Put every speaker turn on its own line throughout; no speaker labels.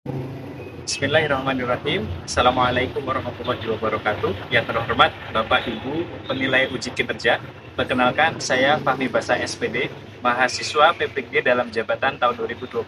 Bismillahirrahmanirrahim. Assalamualaikum warahmatullahi wabarakatuh. Yang terhormat Bapak Ibu penilai uji kinerja. Perkenalkan, saya Fahmi Basa SPD, mahasiswa PPG dalam jabatan tahun 2025,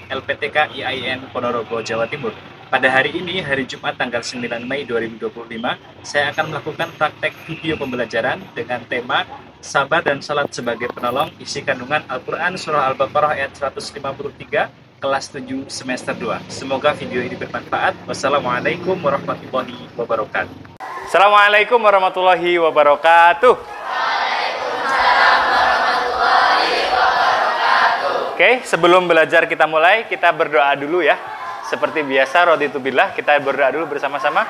LPTK IAIN Ponorogo, Jawa Timur. Pada hari ini, hari Jumat tanggal 9 Mei 2025, saya akan melakukan praktek video pembelajaran dengan tema Sabar dan Salat sebagai Penolong, isi kandungan Al-Quran Surah Al-Baqarah ayat 153, kelas 7 semester 2. Semoga video ini bermanfaat. Wassalamualaikum warahmatullahi wabarakatuh. Assalamualaikum warahmatullahi wabarakatuh.
Waalaikumsalam warahmatullahi wabarakatuh.
Oke, sebelum belajar kita mulai, kita berdoa dulu ya. Seperti biasa, raditu billah, kita berdoa dulu bersama-sama.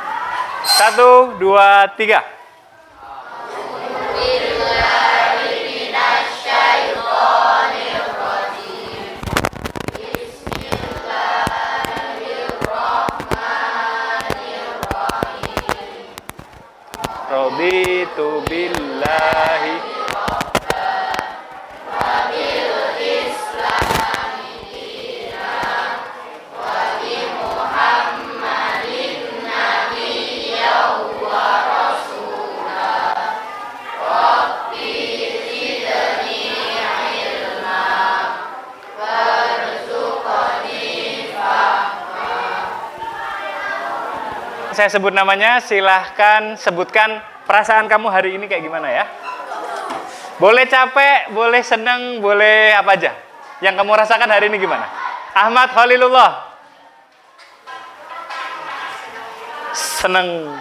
1, 2, 3. Raditu billahi saya sebut namanya, silahkan sebutkan perasaan kamu hari ini kayak gimana ya. Boleh capek, boleh seneng, boleh apa aja. Yang kamu rasakan hari ini gimana? Ahmad Khalilullah. Seneng.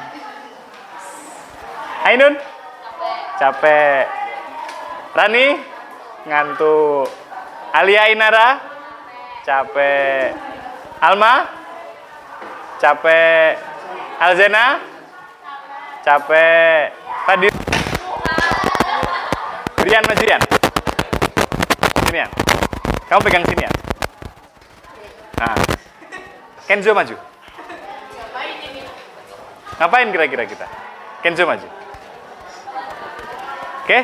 Ainun? Capek. Rani? Ngantuk. Alia Inara? Capek. Alma? Capek. Alzena? Capek. Tadi Brian maju Yan. Sini Yan. Kamu pegang sini Yan. Nah. Kenzo maju. Ngapain kira-kira kita? Kenzo maju. Oke?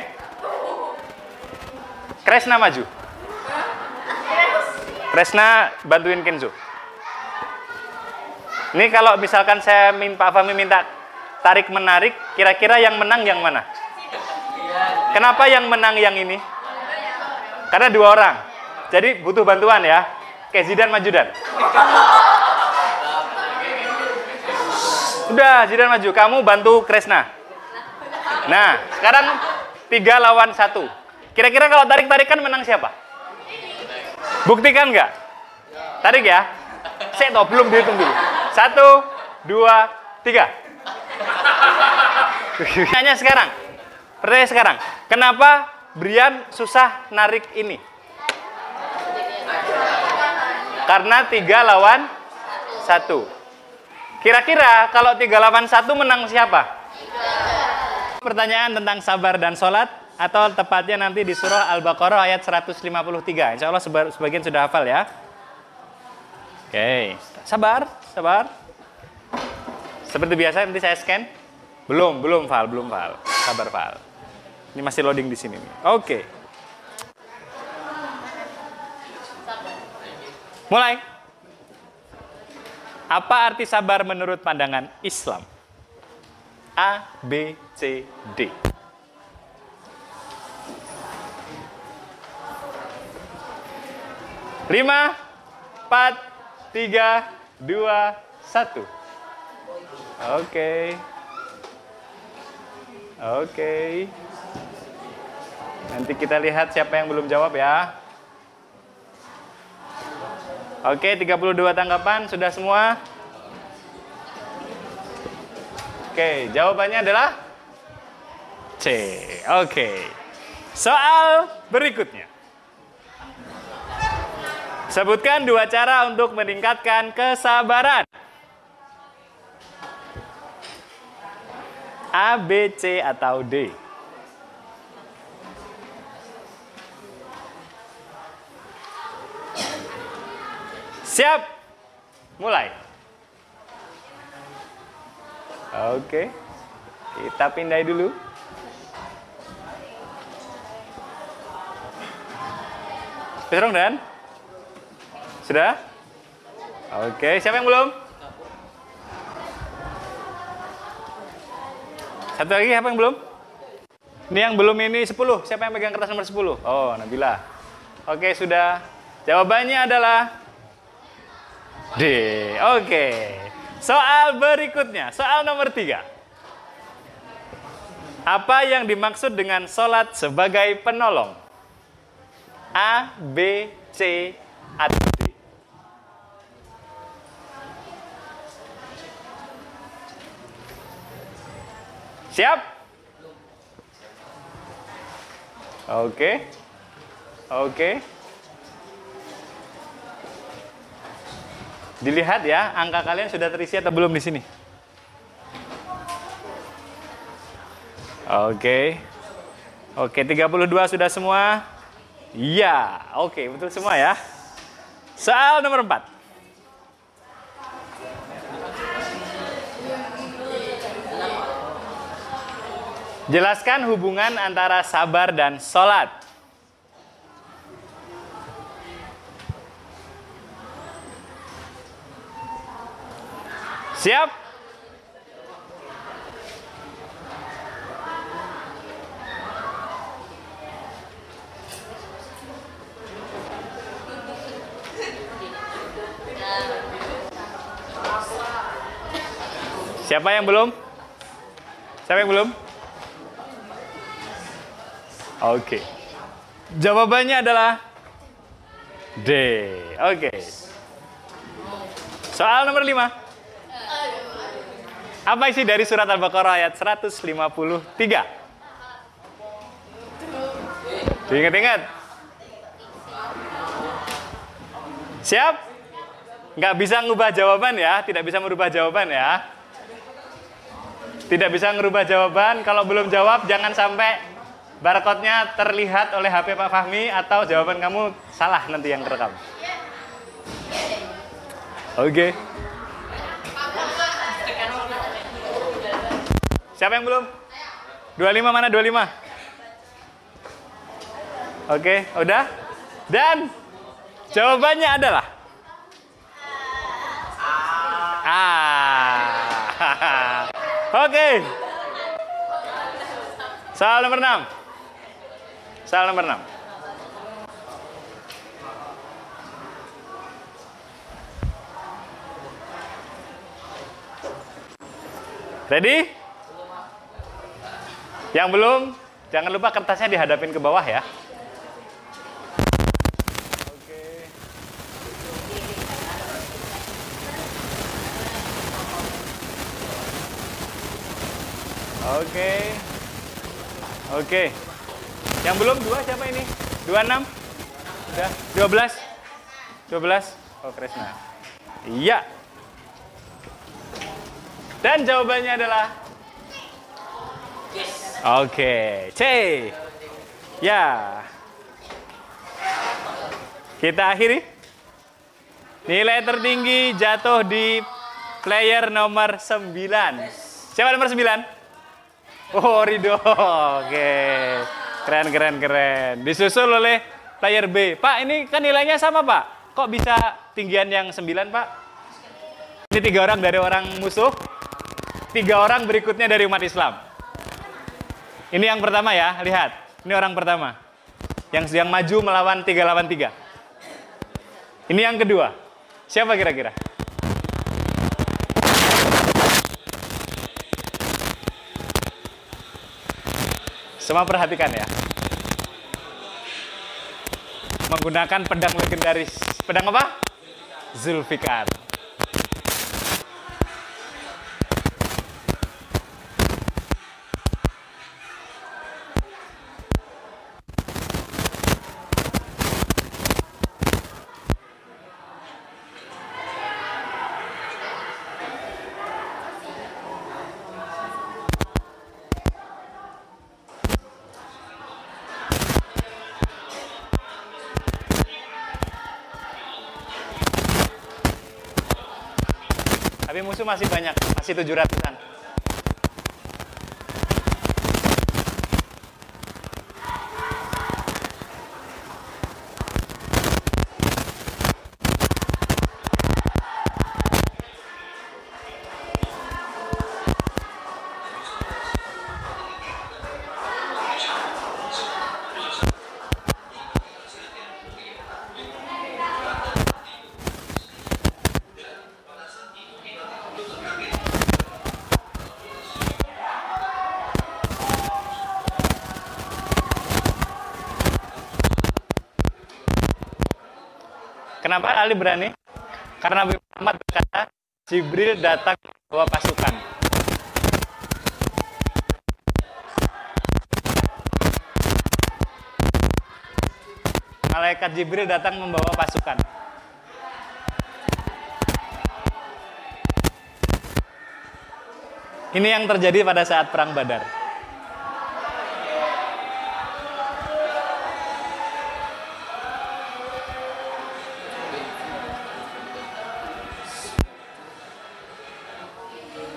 Kresna maju. Kresna bantuin Kenzo. Ini kalau misalkan Pak Fahmi minta tarik-menarik, kira-kira yang menang yang mana? Kenapa yang menang yang ini? Karena 2 orang. Jadi butuh bantuan ya. Oke, Zidan maju Dan. Udah, Zidan maju. Kamu bantu Kresna. Nah, sekarang 3 lawan 1. Kira-kira kalau tarik-tarikan menang siapa? Buktikan nggak? Tarik ya. Saya toh belum dihitung dulu. 1, 2, 3. Pertanyaan sekarang. Pertanyaan sekarang. Kenapa Brian susah narik ini? Karena 3 lawan 1. Kira-kira kalau 3 lawan 1 menang siapa? 3. Pertanyaan tentang sabar dan sholat, atau tepatnya nanti di surah Al-Baqarah ayat 153. Insya Allah sebagian sudah hafal ya. Oke, sabar. Seperti biasa nanti saya scan. Belum Val. Sabar Val. Ini masih loading di sini nih. Oke. Mulai. Apa arti sabar menurut pandangan Islam? A, B, C, D. Lima, 4, 3, 2, 1. Oke. Nanti kita lihat siapa yang belum jawab ya. Oke, 32 tanggapan sudah semua. Oke, jawabannya adalah C. Oke. Soal berikutnya. Sebutkan 2 cara untuk meningkatkan kesabaran. A, B, C, atau D? Siap? Mulai. Oke. Kita pindai dulu. Peserong Dan? Sudah? Oke, siapa yang belum? Satu lagi, siapa yang belum? Ini yang belum ini 10. Siapa yang pegang kertas nomor 10? Oh, Nabila. Oke, sudah. Jawabannya adalah D. Oke. Soal berikutnya, soal nomor 3. Apa yang dimaksud dengan sholat sebagai penolong? A, B, C, atau D? Siap? Oke. Oke. Dilihat ya, angka kalian sudah terisi atau belum di sini? Oke. Oke, 32 sudah semua? Iya. Oke, betul semua ya. Soal nomor 4. Jelaskan hubungan antara sabar dan sholat. Siap? Siapa yang belum? Siapa yang belum? Oke. Jawabannya adalah D. Oke. Soal nomor 5. Apa isi dari surat Al-Baqarah ayat 153? Diingat-ingat. Siap? Nggak bisa ngubah jawaban ya. Tidak bisa merubah jawaban ya. Tidak bisa ngerubah jawaban. Kalau belum jawab, jangan sampai barcode-nya terlihat oleh HP Pak Fahmi atau jawaban kamu salah nanti yang terekam. Oke. Siapa yang belum? 25 mana 25? Oke, udah? Dan jawabannya adalah A. Oke. Soal nomor 6. Soal nomor 6. Ready? Yang belum, jangan lupa kertasnya dihadapin ke bawah ya. Oke. Oke. Oke. Yang belum 2 siapa ini? 26? Udah. 12? 12? Oh, Kresna. Iya. Dan jawabannya adalah Oke, C. Ya. Kita akhiri. Nilai tertinggi jatuh di player nomor 9. Siapa nomor 9? Oh, Rido. Oke. Keren, keren, keren. Disusul oleh player B. Pak, ini kan nilainya sama, Pak. Kok bisa tinggian yang 9, Pak? Ini 3 orang dari orang musuh. 3 orang berikutnya dari umat Islam. Ini yang pertama ya, lihat. Ini orang pertama. Yang maju melawan 3 lawan 3. Ini yang kedua. Siapa kira-kira? Semua perhatikan ya. Menggunakan pedang legendaris. Pedang apa? Zulfikar. Tapi musuh masih banyak, masih 700-an. Kenapa Ali berani? Karena Nabi Muhammad berkata, Jibril datang membawa pasukan. Malaikat Jibril datang membawa pasukan. Ini yang terjadi pada saat perang Badar.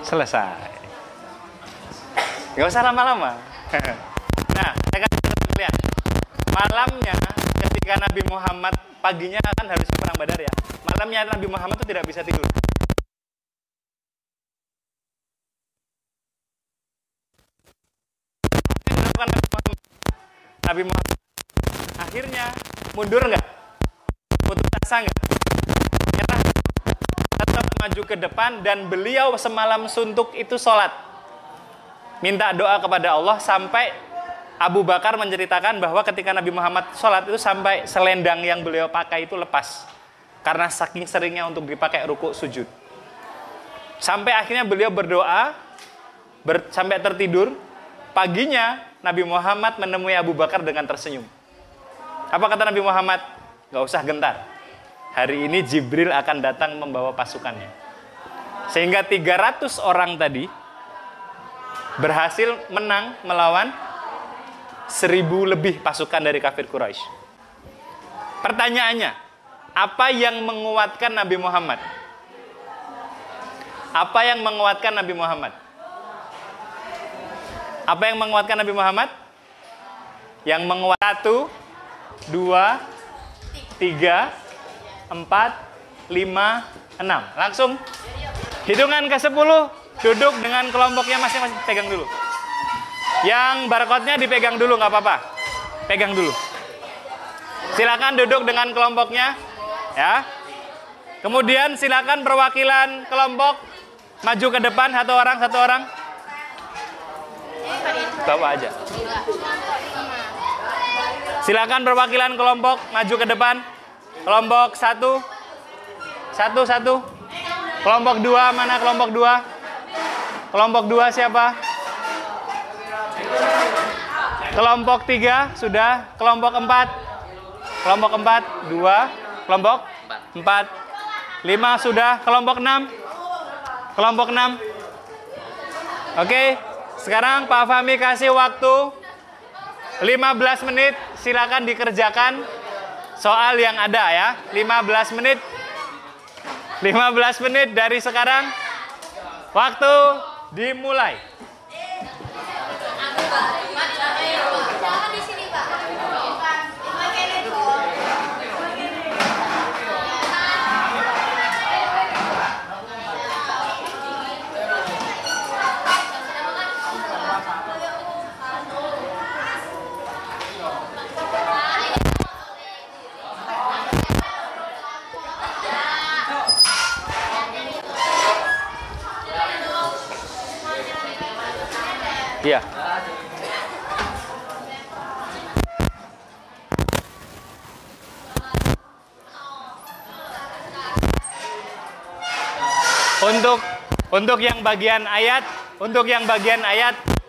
Selesai. Gak usah lama-lama. Nah, saya kasih catatan kalian. Malamnya ketika Nabi Muhammad, paginya kan harusnya perang Badar ya. Malamnya Nabi Muhammad itu tidak bisa tidur. Nabi Muhammad akhirnya mundur nggak? Putus asa nggak? Nyerah? Tetap maju ke depan dan beliau semalam suntuk itu sholat. Minta doa kepada Allah sampai Abu Bakar menceritakan bahwa ketika Nabi Muhammad sholat itu sampai selendang yang beliau pakai itu lepas. Karena saking seringnya untuk dipakai rukuk sujud. Sampai akhirnya beliau berdoa sampai tertidur. Paginya Nabi Muhammad menemui Abu Bakar dengan tersenyum. Apa kata Nabi Muhammad? Gak usah gentar. Hari ini Jibril akan datang membawa pasukannya. Sehingga 300 orang tadi berhasil menang melawan 1000 lebih pasukan dari kafir Quraisy. Pertanyaannya, apa yang menguatkan Nabi Muhammad? Apa yang menguatkan Nabi Muhammad? Apa yang menguatkan Nabi Muhammad? Yang menguat 1, 2, 3, 4, 5, 6. Langsung hitungan ke 10, duduk dengan kelompoknya masing-masing. Pegang dulu. Yang barcode-nya dipegang dulu, nggak apa-apa. Pegang dulu. Silakan duduk dengan kelompoknya, ya. Kemudian silakan perwakilan kelompok maju ke depan satu orang. Bawa aja. Silakan perwakilan kelompok maju ke depan. Kelompok 1. Kelompok 2, mana kelompok 2? Kelompok 2 siapa? Kelompok 3 sudah. Kelompok 4. Kelompok 4, 2. Kelompok 4. 5 sudah. Kelompok 6. Kelompok 6. Oke. Sekarang Pak Fahmi kasih waktu 15 menit. Silakan dikerjakan soal yang ada ya. 15 menit. 15 menit dari sekarang. Waktu dimulai. Iya. Untuk yang bagian ayat,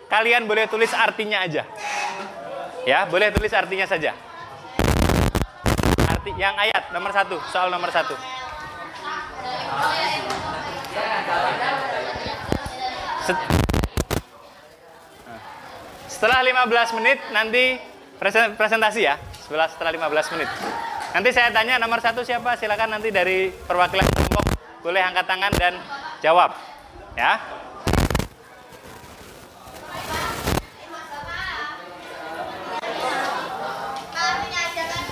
kalian boleh tulis artinya aja. Ya, boleh tulis artinya saja. Arti yang ayat nomor 1, soal nomor 1. Setelah 15 menit nanti presentasi ya. Setelah 15 menit. Nanti saya tanya nomor 1 siapa? Silakan nanti dari perwakilan kelompok boleh angkat tangan dan jawab. Ya.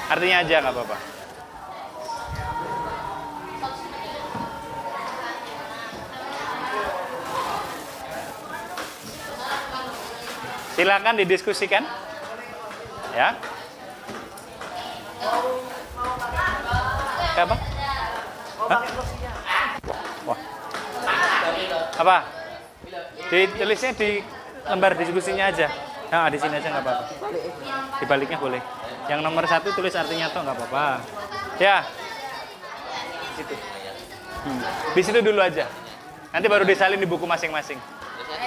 Artinya aja nggak apa-apa. Silakan didiskusikan, ya. Apa? Hah? Wah. Apa? Ditulisnya di lembar diskusinya aja. Nah, di sini aja nggak apa-apa. Dibaliknya boleh. Yang nomor 1 tulis artinya toh nggak apa-apa. Ya. di situ. Di situ dulu aja. Nanti baru disalin di buku masing-masing.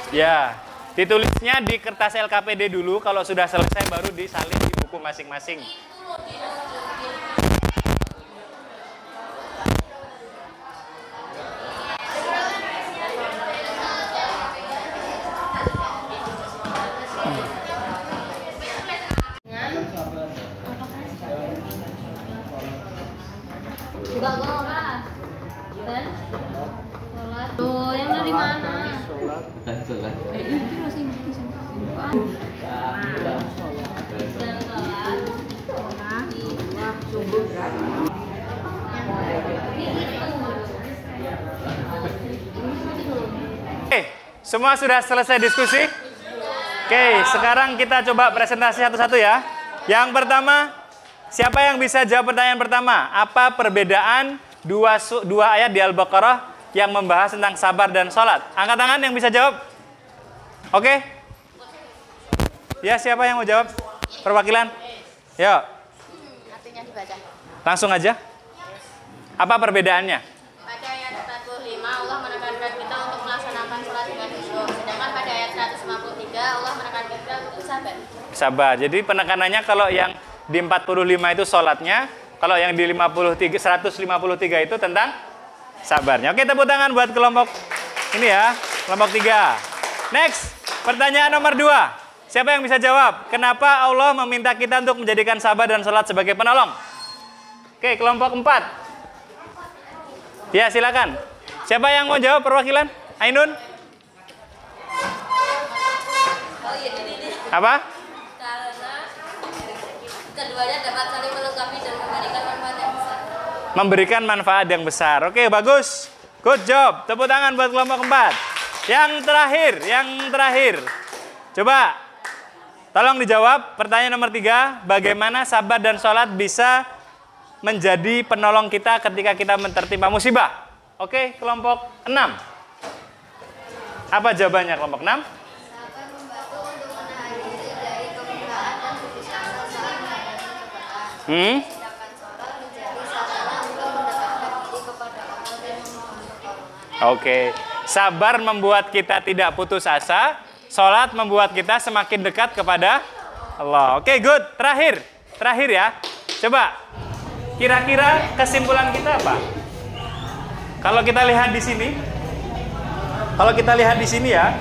Ya, ditulisnya di kertas LKPD dulu. Kalau sudah selesai baru disalin di buku masing-masing.
Enggak apa. Dan sholat. Tuh, yang dari mana?
Dan sholat.
Itu masih dan sholat. Sungguh
Oke, semua sudah selesai diskusi? Oke, sekarang kita coba presentasi satu-satu ya. Yang pertama, siapa yang bisa jawab pertanyaan pertama? Apa perbedaan dua ayat di Al-Baqarah yang membahas tentang sabar dan sholat? Angkat tangan yang bisa jawab. Oke? Ya, siapa yang mau jawab? Perwakilan? Yuk.
artinya dibaca.
Langsung aja. Apa perbedaannya?
Pada ayat 45 Allah menekankan kita untuk melaksanakan sholat dengan khusyuk. Sedangkan pada ayat 153 Allah menekankan kita untuk sabar.
Sabar. Jadi penekanannya kalau yang di 45 itu sholatnya, kalau yang di 153 itu tentang sabarnya. Oke, tepuk tangan buat kelompok ini ya, kelompok 3. Next, pertanyaan nomor 2. Siapa yang bisa jawab? Kenapa Allah meminta kita untuk menjadikan sabar dan sholat sebagai penolong? Oke, kelompok 4. Ya, silakan. Siapa yang mau jawab perwakilan? Ainun? Apa?
Karena keduanya dapat saling melengkapi dan memberikan manfaat yang besar.
Memberikan manfaat yang besar. Oke, bagus. Good job. Tepuk tangan buat kelompok 4. Yang terakhir. Coba, tolong dijawab pertanyaan nomor 3. Bagaimana sabar dan sholat bisa menjadi penolong kita ketika kita tertimpa musibah? Oke, kelompok 6. Apa jawabannya kelompok 6?
Sabar membantu untuk menahan diri dari kemurkaan dan putus asa saat menghadapi cobaan. Sedangkan sholat menjadi sarana untuk mendekatkan diri kepada Allah dan memohon pertolongan.
Oke, sabar membuat kita tidak putus asa, sholat membuat kita semakin dekat kepada Allah. Oke, good. Terakhir ya. Coba, kira-kira kesimpulan kita apa? Kalau kita lihat di sini, ya.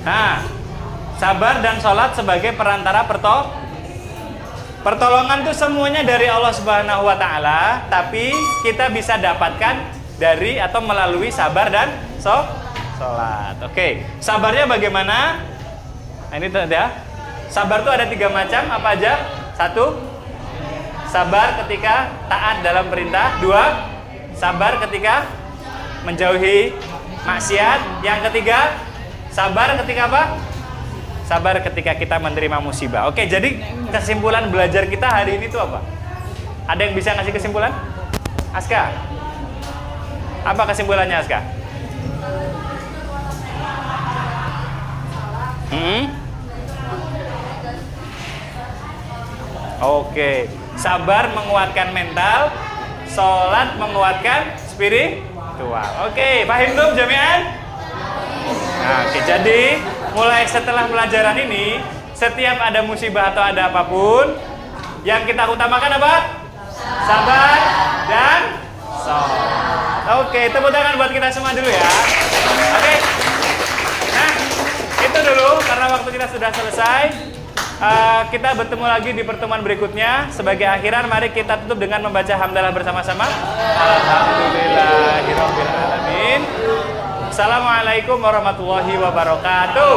Nah, sabar dan sholat sebagai perantara pertolongan itu semuanya dari Allah Subhanahu wa taala, tapi kita bisa dapatkan dari atau melalui sabar dan sholat. Oke, sabarnya bagaimana? Nah, ini ya. Sabar itu ada 3 macam, apa aja? 1, sabar ketika taat dalam perintah. 2, sabar ketika menjauhi maksiat. Yang ketiga, sabar ketika apa? Sabar ketika kita menerima musibah. Oke, jadi kesimpulan belajar kita hari ini itu apa? Ada yang bisa ngasih kesimpulan? Aska? Apa kesimpulannya, Aska? Oke, sabar menguatkan mental, sholat menguatkan spiritual. Oke, paham belum jami'an? Nah, oke, jadi mulai setelah pelajaran ini, setiap ada musibah atau ada apapun, yang kita utamakan apa? Sabar dan sholat. Oke, tepuk tangan buat kita semua dulu ya. Oke, nah itu dulu karena waktu kita sudah selesai. Kita bertemu lagi di pertemuan berikutnya. Sebagai akhiran, mari kita tutup dengan membaca hamdalah bersama-sama. Alhamdulillahirobbilalamin. Assalamualaikum warahmatullahi wabarakatuh.